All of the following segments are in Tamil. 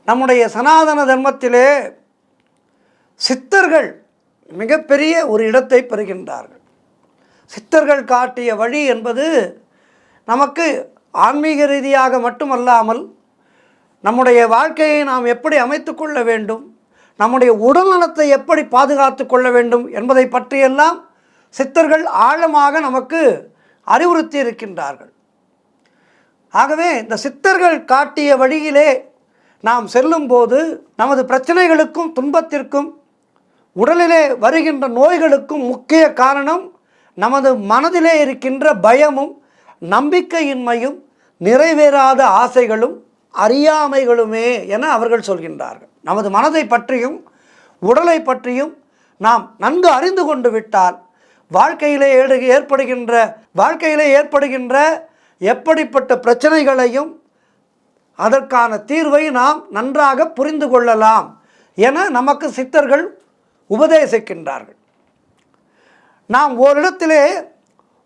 நம்முடைய சனாதன தர்மத்திலே சித்தர்கள் மிகப்பெரிய ஒரு இடத்தை பெறுகின்றார்கள். சித்தர்கள் காட்டிய வழி என்பது நமக்கு ஆன்மீக ரீதியாக மட்டுமல்லாமல் நம்முடைய வாழ்க்கையை நாம் எப்படி அமைத்து கொள்ள வேண்டும், நம்முடைய உடல் நலத்தை எப்படி பாதுகாத்து கொள்ள வேண்டும் என்பதை பற்றியெல்லாம் சித்தர்கள் ஆழமாக நமக்கு அறிவுறுத்தி இருக்கின்றார்கள். ஆகவே இந்த சித்தர்கள் காட்டிய வழியிலே நாம் செல்லும்போது நமது பிரச்சனைகளுக்கும் துன்பத்திற்கும் உடலிலே வருகின்ற நோய்களுக்கும் முக்கிய காரணம் நமது மனதிலே இருக்கின்ற பயமும் நம்பிக்கையின்மையும் நிறைவேறாத ஆசைகளும் அறியாமைகளுமே என அவர்கள் சொல்கின்றார்கள். நமது மனதை பற்றியும் உடலை பற்றியும் நாம் நன்கு அறிந்து கொண்டு விட்டால் வாழ்க்கையிலே ஏற்படுகின்ற எப்படிப்பட்ட பிரச்சனைகளையும் அதற்கான தீர்வை நாம் நன்றாக புரிந்து கொள்ளலாம் என நமக்கு சித்தர்கள் உபதேசிக்கின்றார்கள். நாம் ஓரிடத்திலே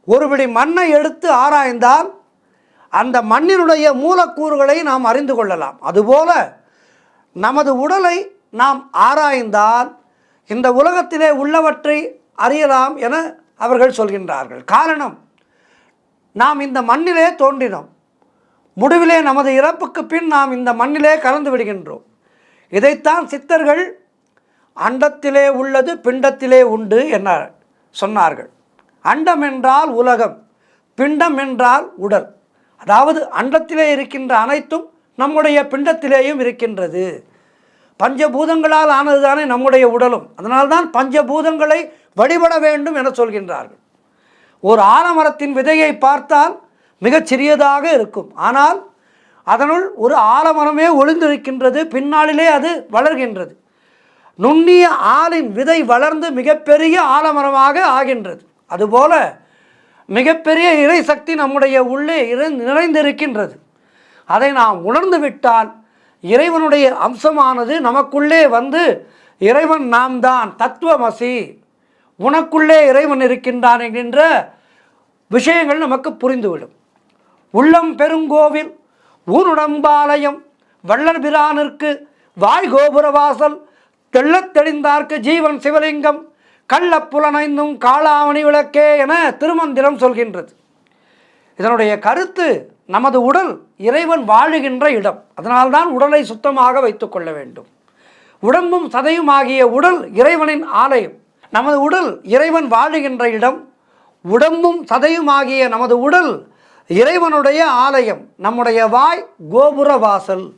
ஒரு பிடி மண்ணை எடுத்து ஆராய்ந்தால் அந்த மண்ணினுடைய மூலக்கூறுகளை நாம் அறிந்து கொள்ளலாம். அதுபோல நமது உடலை நாம் ஆராய்ந்தால் இந்த உலகத்திலே உள்ளவற்றை அறியலாம் என அவர்கள் சொல்கின்றார்கள். காரணம், நாம் இந்த மண்ணிலே தோன்றினோம், முடிவிலே நமது இறப்புக்கு பின் நாம் இந்த மண்ணிலே கலந்து விடுகின்றோம். இதைத்தான் சித்தர்கள் அண்டத்திலே உள்ளது பிண்டத்திலே உண்டு என சொன்னார்கள். அண்டம் என்றால் உலகம், பிண்டம் என்றால் உடல். அதாவது அண்டத்திலே இருக்கின்ற அனைத்தும் நம்முடைய பிண்டத்திலேயும் இருக்கின்றது. பஞ்சபூதங்களால் ஆனதுதானே நம்முடைய உடலும். அதனால்தான் பஞ்சபூதங்களை வழிபட வேண்டும் என சொல்கின்றார்கள். ஒரு ஆலமரத்தின் விதையை பார்த்தால் மிகச் சிறியதாக இருக்கும், ஆனால் அதனுள் ஒரு ஆலமரமே ஒளிந்திருக்கின்றது. பின்னாளிலே அது வளர்கின்றது. நுண்ணிய ஆலின் விதை வளர்ந்து மிகப்பெரிய ஆலமரமாக ஆகின்றது. அதுபோல மிகப்பெரிய இறை சக்தி நம்முடைய உள்ளே நிறைந்திருக்கின்றது. அதை நாம் உணர்ந்து விட்டால் இறைவனுடைய அம்சமானது நமக்குள்ளே வந்து இறைவன் நாம் தான், தத்துவமசி, உனக்குள்ளே இறைவன் இருக்கின்றான் என்கின்ற விஷயங்கள் நமக்கு புரிந்துவிடும். உள்ளம் பெருங்கோவில் ஊனுடம்பாலயம் வள்ளல் பிரானிற்கு வாய் கோபுரவாசல் தெள்ளத் தெளிந்தார்க்கு ஜீவன் சிவலிங்கம் கள்ளப்புலனைந்தும் காளாமணி விளக்கே என திருமந்திரம் சொல்கின்றது. இதனுடைய கருத்து, நமது உடல் இறைவன் வாழுகின்ற இடம். அதனால்தான் உடலை சுத்தமாக வைத்து கொள்ள வேண்டும். உடம்பும் சதையும் ஆகிய உடல் இறைவனின் ஆலயம். நமது உடல் இறைவன் வாழுகின்ற இடம். உடம்பும் சதையும் ஆகிய நமது உடல் இறைவனுடைய ஆலயம். நம்முடைய வாய் கோபுர வாசல்.